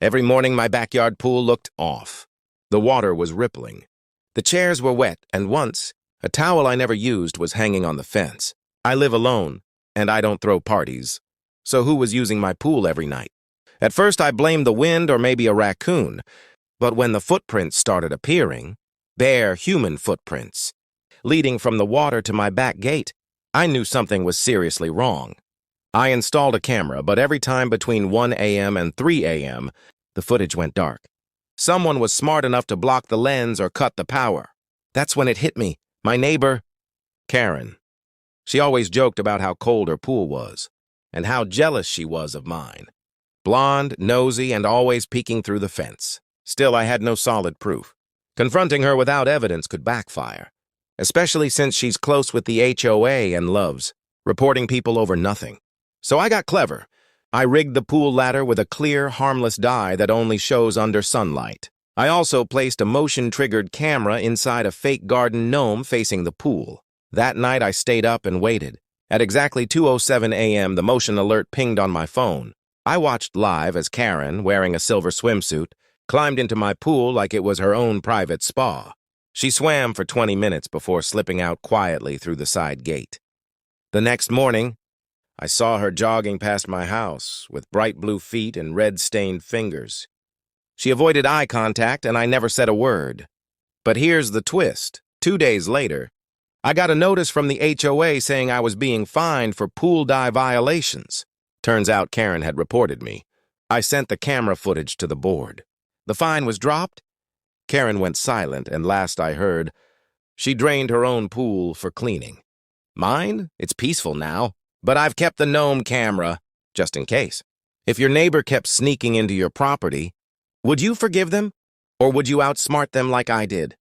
Every morning my backyard pool looked off. The water was rippling. The chairs were wet, and once, a towel I never used was hanging on the fence. I live alone, and I don't throw parties. So who was using my pool every night? At first I blamed the wind or maybe a raccoon, but when the footprints started appearing, bare human footprints, leading from the water to my back gate, I knew something was seriously wrong. I installed a camera, but every time between 1 a.m. and 3 a.m., the footage went dark. Someone was smart enough to block the lens or cut the power. That's when it hit me. My neighbor, Karen. She always joked about how cold her pool was, and how jealous she was of mine. Blonde, nosy, and always peeking through the fence. Still, I had no solid proof. Confronting her without evidence could backfire, especially since she's close with the HOA and loves reporting people over nothing. So I got clever. I rigged the pool ladder with a clear, harmless dye that only shows under sunlight. I also placed a motion-triggered camera inside a fake garden gnome facing the pool. That night I stayed up and waited. At exactly 2:07 a.m., the motion alert pinged on my phone. I watched live as Karen, wearing a silver swimsuit, climbed into my pool like it was her own private spa. She swam for 20 minutes before slipping out quietly through the side gate. The next morning, I saw her jogging past my house with bright blue feet and red-stained fingers. She avoided eye contact, and I never said a word. But here's the twist. 2 days later, I got a notice from the HOA saying I was being fined for pool dye violations. Turns out Karen had reported me. I sent the camera footage to the board. The fine was dropped. Karen went silent, and last I heard, she drained her own pool for cleaning. Mine? It's peaceful now, but I've kept the gnome camera, just in case. If your neighbor kept sneaking into your property, would you forgive them, or would you outsmart them like I did?